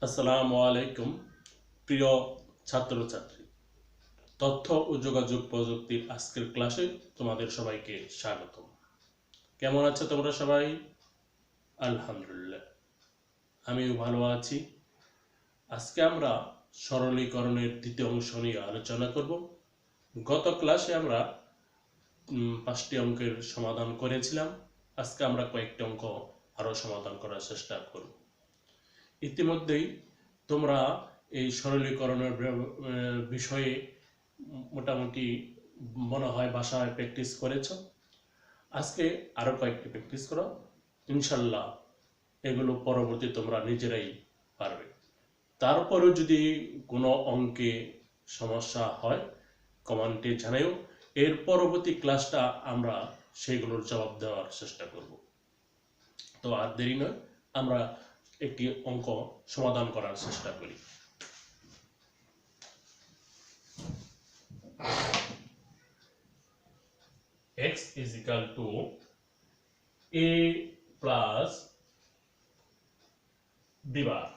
আসসালামু আলাইকুম প্রিয় ছাত্রছাত্রী। তথ্য ও যোগাযোগ প্রযুক্তির আজকের ক্লাসে তোমাদের সবাইকে স্বাগতম। কেমন আছো তোমরা সবাই? আলহামদুলিল্লাহ, আমিও ভালো আছি। আজকে আমরা সরলীকরণের দ্বিতীয় অংশ নিয়ে আলোচনা করব। গত ক্লাসে আমরা 5টি অঙ্কের সমাধান করেছিলাম। আজকে আমরা কয়েকটি অঙ্ক আরও সমাধান করার চেষ্টা করব। ইতিমধ্যেই তোমরা এই সরলীকরণের বিষয়ে মোটামুটি মনে হয় বাসায় প্র্যাকটিস করেছো। আজকে আরও কয়েকটি প্র্যাকটিস করো, ইনশাল্লাহ এগুলো পরবর্তী তোমরা নিজেরাই পারবে। তারপরেও যদি কোনো অঙ্কে সমস্যা হয় কমেন্টে জানাও। এর পরবর্তী ক্লাসটা আমরা সেগুলোর জবাব দেওয়ার চেষ্টা করব। তো আর দেরি নয়, আমরা একটি অঙ্ক সমাধান করার চেষ্টা করি। x is equal to a plus b bar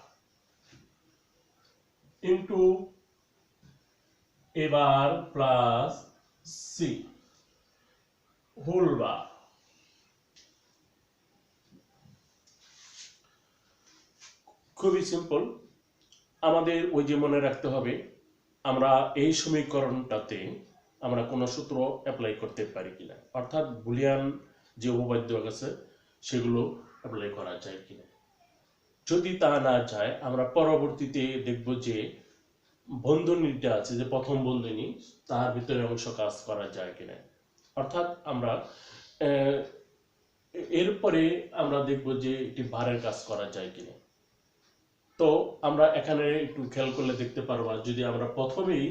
into a bar plus c whole bar। খুবই সিম্পল। আমাদের ওই যে মনে রাখতে হবে আমরা এই সমীকরণটাতে আমরা কোনো সূত্র অ্যাপ্লাই করতে পারি কিনা, অর্থাৎ বুলিয়ান যে উপপাদ্য আছে সেগুলো অ্যাপ্লাই করা যায় কিনা। যদি তা না যায় আমরা পরবর্তীতে দেখব যে বন্ধনীটা আছে, যে প্রথম বন্ধনী তার ভিতরে অংশ কাজ করা যায় কিনা। অর্থাৎ আমরা এরপরে আমরা দেখব যে একটি ভারের কাজ করা যায় কিনা। তো আমরা এখানে একটু খেয়াল করলে দেখতে পারবো, যদি আমরা প্রথমেই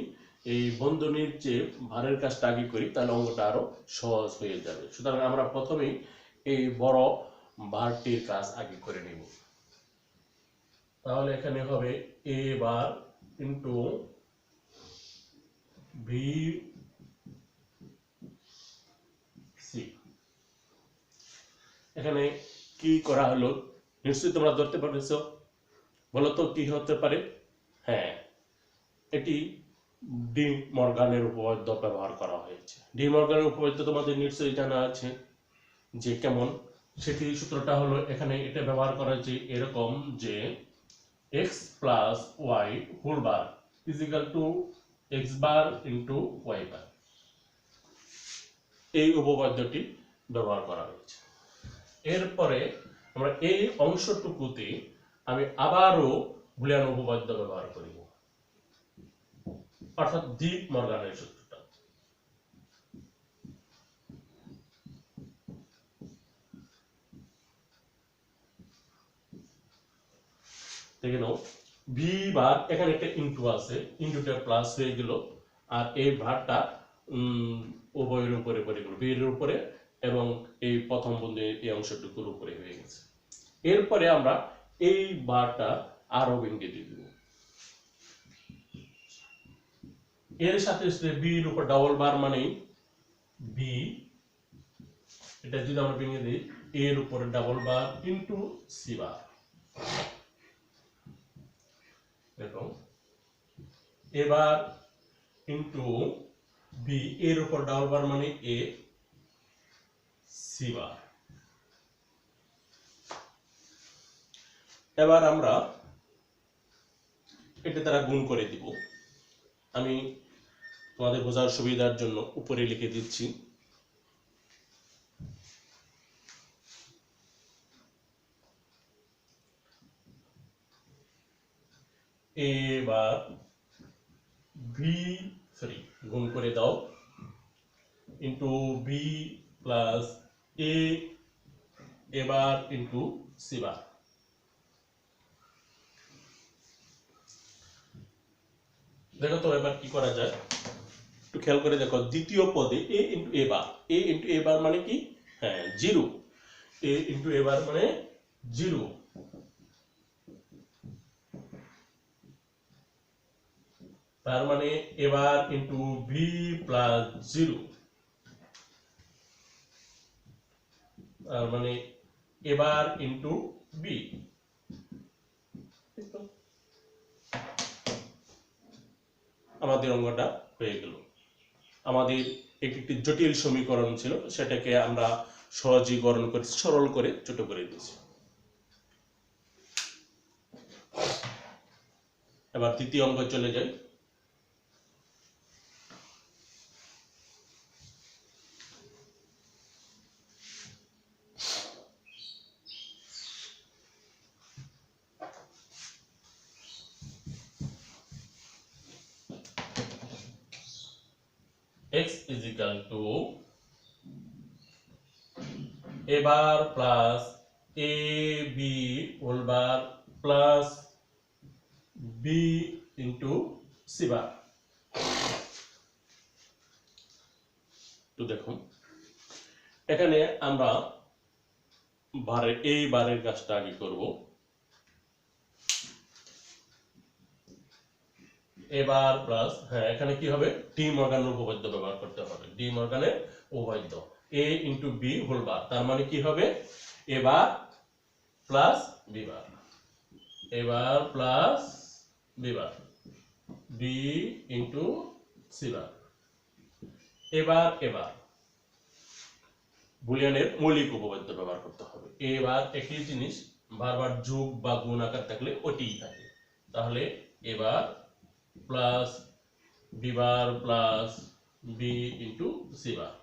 এই বন্ধনীর যে ভারের কাজটা আগে করি তাহলে অঙ্কটা আরো সহজ হয়ে যাবে। সুতরাং আমরা প্রথমেই এই বড় ভারটির কাজ আগে করে নিব। তাহলে এখানে হবে a bar into v c. এখানে কি করা হলো নিশ্চয়ই তোমরা ধরতে পারছো। বলো তো কি হতে পারে? হ্যাঁ, এটি ডি মর্গানের উপপাদ্য ব্যবহার করা হয়েছে। ডি মর্গানের উপপাদ্য তোমাদের নিশ্চয়ই জানা আছে যে কেমন। সেটি সূত্রটা হলো এখানে এটা ব্যবহার করা হয়েছে এরকম যে x plus Y whole bar is equal to X bar into Y bar. এই উপপাদ্যটি ব্যবহার করা হয়েছে। এরপরে আমরা এই অংশটুকুতে আমি আবারও বুলিয়ান উপপাদ্য ব্যবহার করিব, অর্থাৎ ডি মর্গানের সূত্রটা। দেখে নাও, ভি বার এখানে একটা ইনটু আছে, ইনটুটা প্লাস হয়ে গেল, আর এই ভারটা উভয়ের উপরে পড়ে গেল, বি এর উপরে এবং এই প্রথম বন্ধু এই অংশটুকুর উপরে হয়ে গেছে। এরপরে আমরা এই বারটা আরো ভেঙে দিয়ে দিব। এর সাথে বি এর উপর ডাবল বার মানে বি, এটা যদি আমরা ভেঙে দিই এর উপরে double bar into C bar. দেখো এবার ইনটু বি এর উপর ডাবল বার মানে এ সি বার। এবার আমরা এটা দ্বারা গুণ করে দিব। আমি তোমাদের বোঝার সুবিধার জন্য উপরে লিখে দিচ্ছি। এবার ভি গুণ করে দাও ইন্টু বি প্লাস এ এবার ইন্টু সি বার। দেখো তো এবার কি করা যায়, একটু খেয়াল করে দেখো। দ্বিতীয় পদে এ ইন্টু এ বার, এ ইন্টু এ বার মানে কি? হ্যাঁ, জিরো। এ ইন্টু এ বার মানে জিরো। তার মানে এবার ইন্টু ভি প্লাস জিরো, তার মানে এবার ইন্টু বি। আমাদের অঙ্কটা হয়ে গেল। আমাদের একটি জটিল সমীকরণ ছিল, সেটাকে আমরা সহজীকরণ করে সরল করে ছোট করে দিয়েছি। এবার তৃতীয় অঙ্ক চলে যাই। x is equal to a bar plus ab whole bar plus b into c bar। তো দেখুন এখানে আমরা এই বারের কাজটা আগে করব। এবার প্লাস এখানে কি হবে, ডি মর্গানের উপপাদ্য ব্যবহার করতে হবে। ডি মর্গানের উপপাদ্য a into B whole bar, তার মানে কি হবে A bar plus B bar, A bar plus B bar, B into C bar. এবার বুলিয়ানের মৌলিক উপপাদ্য ব্যবহার করতে হবে। এবার একই জিনিস বারবার যোগ বা গুণ আকার থাকলে ওটিই থাকে, তাহলে এবার plus B bar plus B into C bar.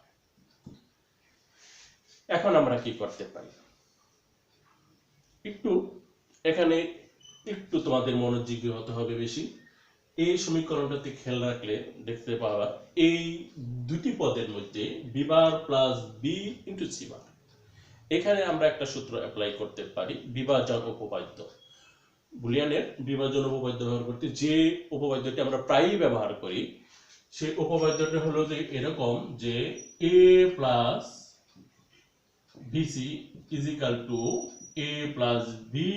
এখন আমরা কি করতে পারি, এখানে একটু তোমাদের মনোযোগী হতে হবে বেশি। এই সমীকরণটাতে খেয়াল রাখলে দেখতে পাবা এই দুটি পদের মধ্যে b bar plus B into C bar, এখানে আমরা একটা সূত্র অ্যাপ্লাই করতে পারি, বিভাজন উপপাদ্য। বুলিয়ানের বিভাজন উপপাদ্য ব্যবহার করতে যে উপপাদ্যটি আমরা প্রায়ই ব্যবহার করি, সেই উপপাদ্যটা হলো যে এরকম যে a plus b c is equal to a plus B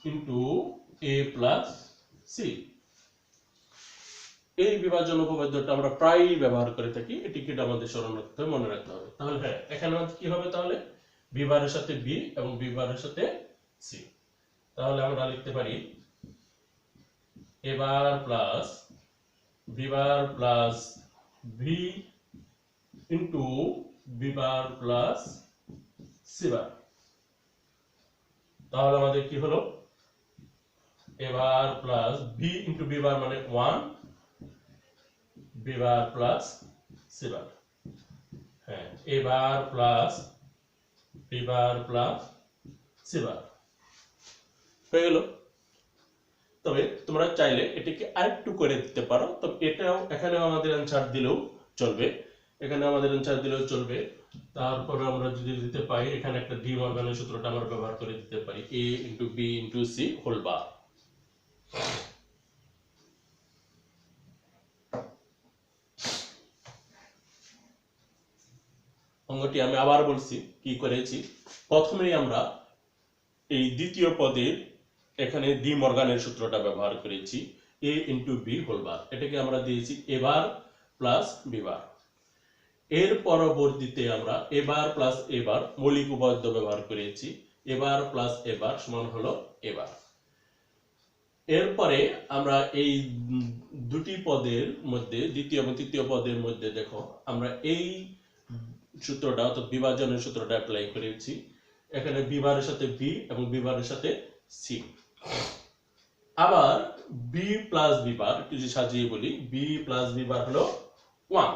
into a plus c. এই বিভাজন উপপাদ্যটা আমরা প্রায়ই ব্যবহার করে থাকি, এটিকে আমাদের স্মরণ রাখতে হবে, মনে রাখতে হবে। তাহলে এখানে কি হবে, তাহলে বি বারের সাথে বি এবং বি বারের সাথে সি, তাহলে আমরা লিখতে পারি A bar plus B bar plus V into B bar plus C bar. তাহলে আমাদের কি হলো, A bar plus B into B bar মানে 1, B bar plus C bar, A bar plus B bar plus C bar হয়ে গেল। তবে তোমরা চাইলে এটিকে আরেকটু করে দিতে পারো, তবে এটাও এখানেও আমাদের অ্যানসার দিলেও চলবে, তারপরে আমরা যদি দিতে পাই এখানে একটা ডি মর্গানের সূত্রটা আমরা ব্যবহার করে দিতে পারি, a into b into c whole bar. অঙ্কটি আমি আবার বলছি কি করেছি, প্রথমেই আমরা এই দ্বিতীয় পদের এখানে ডি মর্গানের সূত্রটা ব্যবহার করেছি, a into B whole bar, এটাকে আমরা দিয়েছি এ বার প্লাস বি বার। এর পরবর্তীতে আমরা এ বার প্লাস এ বার মৌলিক উপপাদ্য ব্যবহার করেছি, এ বার প্লাস এ বার সমান হলো এ বার। এরপরে আমরা এই দুটি পদের মধ্যে দ্বিতীয় এবং তৃতীয় পদের মধ্যে দেখো আমরা এই সূত্রটা অর্থাৎ বিভাজনের সূত্রটা অ্যাপ্লাই করেছি, এখানে বি বারের সাথে বি এবং বি বারের সাথে সি। আবার বি প্লাস বি বার যদি সাজিয়ে বলি, বি প্লাস বি বার হলো 1,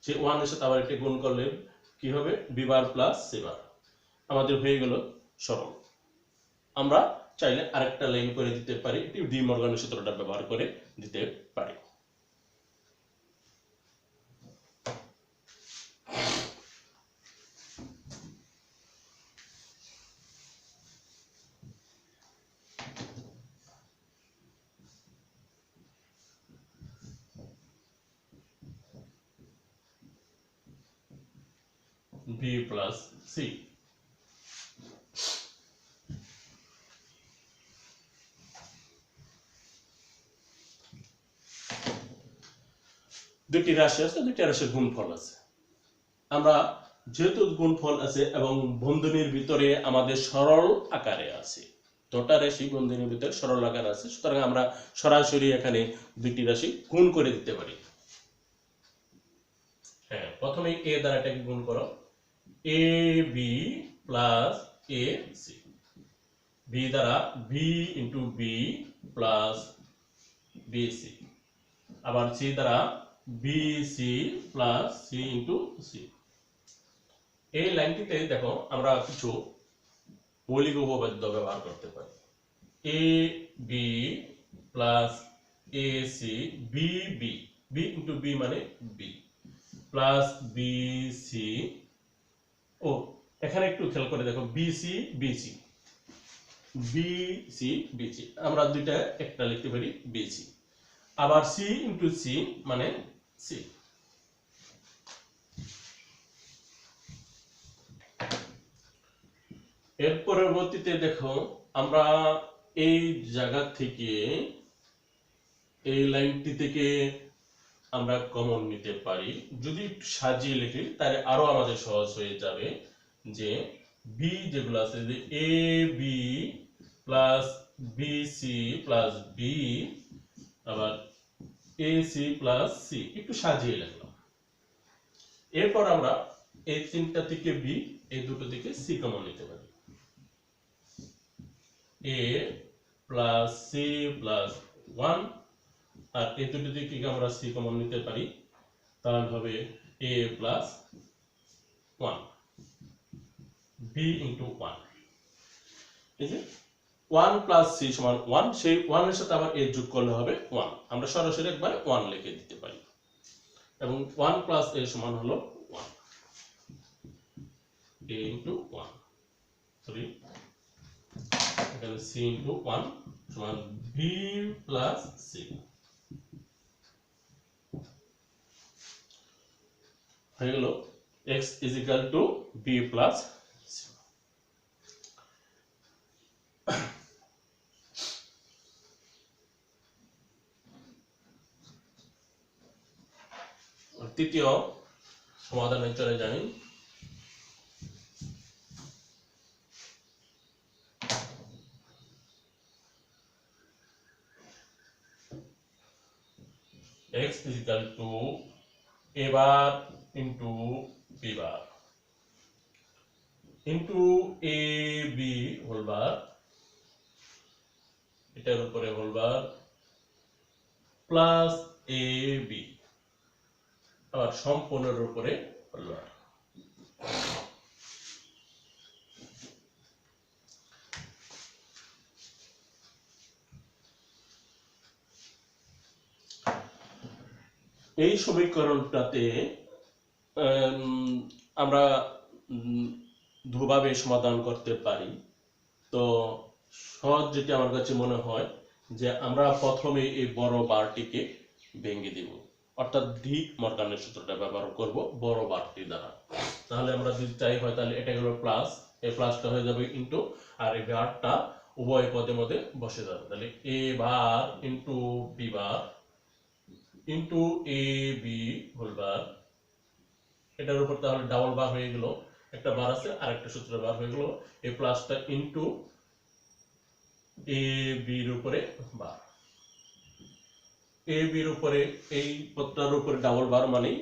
যে 1 এর সাথে আবার একটা গুণ করলে কি হবে, b bar plus C bar. আমাদের হয়ে গেল সরল। আমরা চাইলে আরেকটা লাইন করে দিতে পারি, ডি মর্গানের সূত্রটা ব্যবহার করে দিতে পারি। বি প্লাস সি, দুটি রাশি আছে, দুটি রাশির গুণফল আছে। আমরা যেহেতু গুণফল আছে এবং বন্ধনীর ভিতরে আমাদের সরল আকারে আছে, দুটো রাশি বন্ধনীর ভিতরে সরল আকার আছে, সুতরাং আমরা সরাসরি এখানে দুইটি রাশি গুণ করে দিতে পারি। হ্যাঁ, প্রথমে a দ্বারা এটাকে গুণ করো, ab প্লাস ac, b দ্বারা b into b plus bc, আবার c দ্বারা bc plus c into c। এই লাইনটিতে দেখো আমরা কিছু মৌলিক উপপাদ্য ব্যবহার করতে পারি। a b plus ac b b, b into b মানে b প্লাস bc, ও এখানে একটু খেয়াল করে দেখো bc bc bc bc, আমরা দুইটা একটা লিখতে পারি bc, আবার c ইন্টু c মানে c। এর পরবর্তীতে দেখো আমরা এই জায়গা থেকে এই লাইনটি থেকে আমরা কমন নিতে পারি। যদি একটু সাজিয়ে লিখি তাহলে আরো আমাদের সহজ হয়ে যাবে, যে বি যেগুলো আছে, যে A B plus B C plus B, আবার এ সি প্লাস সি, একটু সাজিয়ে লিখলাম। এরপর আমরা এই তিনটা থেকে বি, এই দুটো থেকে সি কমন নিতে পারি। এ প্লাস সি প্লাস 1, আর এই দুটো থেকে আমরা সি কমন নিতে পারি, তাহলে হবে a প্লাস 1 b ইন্টু 1। এই যে 1 প্লাস c সমান 1, সেই 1 এর সাথে আবার a যোগ করলে হবে 1, আমরা সরাসরি একবার 1 লিখে দিতে পারি, এবং 1 প্লাস a সমান হলো 1, a ইন্টু 1, সরি এখানে c ইন্টু 1 সমান b প্লাস c। হয়ে গেল x is equal to b plus c। তৃতীয় সমাধানে চলে যাই। x is equal to a bar into b bar into a b whole bar, এটার উপরে whole bar plus a b, আবার সম্পূর্ণের উপরে হোল বার। এই সমীকরণটাতে আমরা দুভাবে সমাধান করতে পারি। তো সহজ যেটা আমার কাছে মনে হয়, যে আমরা প্রথমে এই বড় বারটিকে ভেঙে দেব, অর্থাৎ ডি মর্গানের সূত্রটা ব্যবহার করব বড় বারটি দ্বারা। তাহলে আমরা যদি চাই হয় তাহলে এটা হলো প্লাস, এই প্লাসটা হয়ে যাবে ইনটু, আর এই বারটা উভয় পদের মধ্যে বসে যাবে, তাহলে A bar into B bar into A B whole bar, এটার উপর তাহলে ডাবল বার হয়ে গেল, একটা বার আছে আর একটা সূত্র বার হয়ে গেল, এই প্লাসটা ইনটু এ বির উপরে বার, এ বির উপরে এই পদটার উপরে ডাবল বার মানে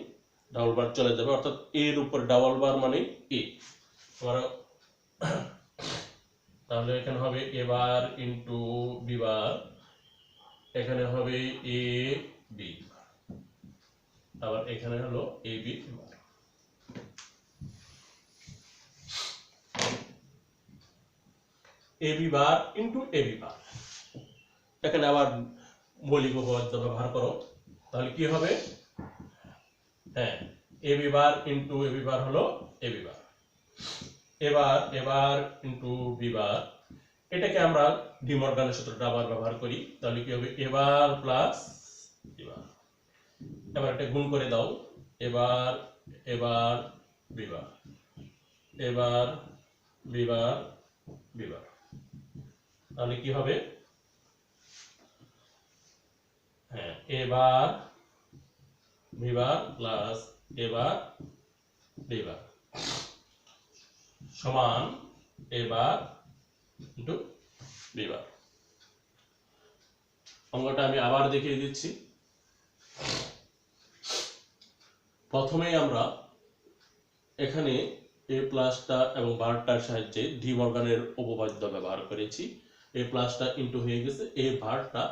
ডাবল বার চলে যাবে, অর্থাৎ এর উপরে ডাবল বার মানে এ, তাহলে এখানে হবে এ বার ইনটু বি বার, এখানে হবে এ বি, আবার এখানে হলো A B bar. A B bar into A B বার, এখানে আবার মৌলিক উপপাদ্য ব্যবহার করো, তাহলে কি হবে, হ্যাঁ A B bar into A B বার হলো এ বি বার, এবার ইনটু বি বার, এটাকে আমরা ডি মর্গানের সূত্রটা আবার ব্যবহার করি, তাহলে কি হবে এবার প্লাস এবার, এবার এটা গুণ করে দাও, এবার এবার বিবার, এবার বিবার বিবার, তাহলে কি হবে, হ্যাঁ এবার বিবার প্লাস এবার বিবার সমান এবার ইনটু বিবার। অঙ্কটা আমি আবার দেখিয়ে দিচ্ছি। প্রথমেই আমরা এখানে এ প্লাসটা এবং ভারটার সাহায্যে ডি মর্গানের উপপাদ্য ব্যবহার করেছি। এ প্লাসটা ইনটু হয়ে গেছে, এ ভারটা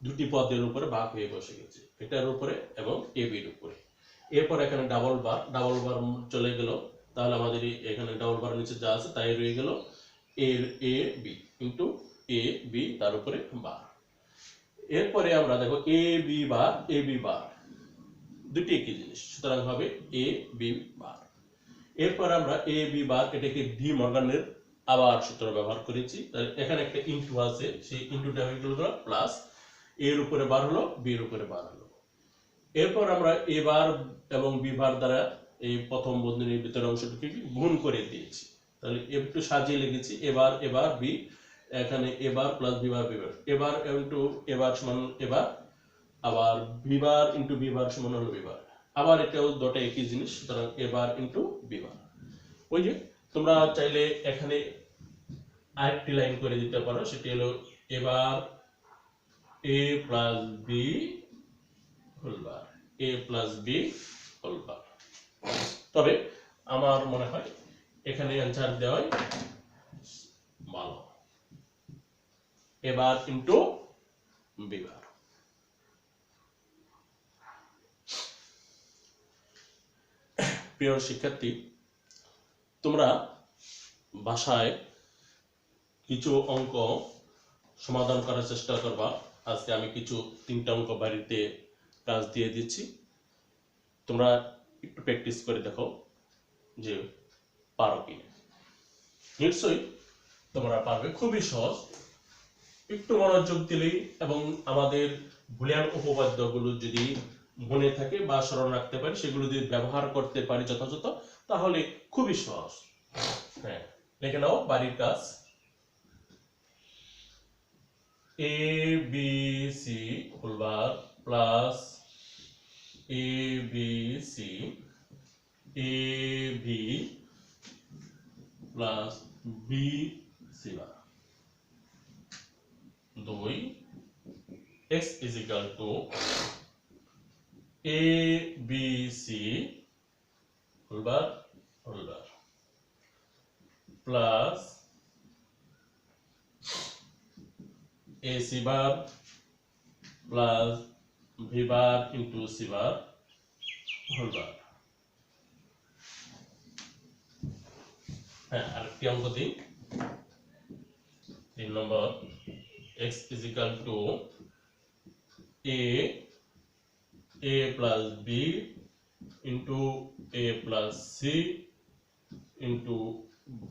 দুটি পদের উপরে ভাগ হয়ে বসে গেছে, এটার উপরে এবং এ বির উপরে। এরপর এখানে ডাবল বার চলে গেল, তাহলে আমাদের এখানে ডাবল বার নিচে যা আছে তাই রয়ে গেল এর A B into A B তার উপরে বার। এরপরে আমরা দেখো এ বি বার দুটি একই জিনিস, সুতরাং হবে এ বি বার। এরপর আমরা এ বি বার এটাকে ডি মর্গানের আবার সূত্র ব্যবহার করেছি, এখানে একটা ইনটু আছে, সেই ইনটুটা হয়ে গেল প্লাস, এর উপরে বার হলো, বি এর উপরে বার হলো। এরপর আমরা এ বার এবং বি বার দ্বারা এই প্রথম বন্ধনীর ভিতরে অংশটিকে গুণ করে দিয়েছি, তাহলে একটু সাজিয়ে লিখেছি এবার বি, এখানে এবার প্লাস বিবার এবার ইনটু এবার সমান এবার, আবার বিবার ইনটু বিবার সমান হলো বিবার, আবার এটাও দুটো একই জিনিস, সুতরাং এবার ইনটু বিবার। ওই যে তোমরা চাইলে এখানে আরেকটি লাইন করে দিতে পারো, সেটি হলো এবার এ প্লাস বি হোল বার, এ প্লাস বি হোল বার। তবে আমার মনে হয় এখানে অ্যান্সার দেওয়াই ভালো, এবার ইনটু বিবার। প্রিয় শিক্ষার্থী, তোমরা বাসায় কিছু অঙ্ক সমাধান করার চেষ্টা করবা। আজকে আমি কিছু 3টা অঙ্ক বাড়িতে কাজ দিয়ে দিচ্ছি, তোমরা একটু প্র্যাকটিস করে দেখো যে পারো কি। নিশ্চয়ই তোমরা পারবে, খুবই সহজ, একটু মনোযোগ দিলেই এবং আমাদের বুলিয়ান উপপাদ্যগুলো যদি মনে থাকে বা স্মরণ রাখতে পারি, সেগুলো যদি ব্যবহার করতে পারি যথাযথ, তাহলে খুবই সহজ। হ্যাঁ, লিখে নাও বাড়ির কাজ। A B C whole bar plus A B C A B plus B C bar 2 x is equal to a b c whole bar plus a c bar plus b bar into c bar whole bar। হ্যাঁ, আরেকটি অঙ্ক দিই। 3 নম্বর, x is equal to a plus b into a plus c into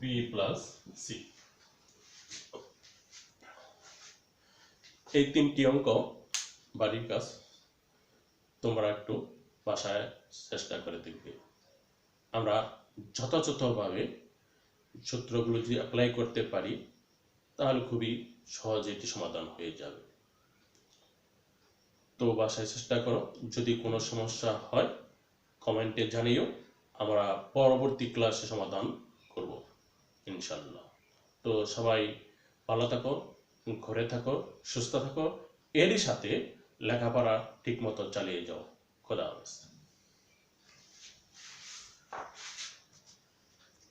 b plus c। এই 3টি অঙ্ক বাড়ির কাজ, তোমরা একটু বাসায় চেষ্টা করে দেখবে। আমরা যথাযথভাবে সূত্রগুলো যদি অ্যাপ্লাই করতে পারি, তাহলে খুবই সহজে এটি সমাধান হয়ে যাবে। তো বাসায় চেষ্টা করো, যদি কোনো সমস্যা হয় কমেন্টে জানিও, আমরা পরবর্তী ক্লাসে সমাধান করব ইনশাআল্লাহ। তো সবাই ভালো থাকো, ঘরে থাকো, সুস্থ থাকো, এরই সাথে লেখাপড়া ঠিকমতো চালিয়ে যাও। খোদা হাফেজ।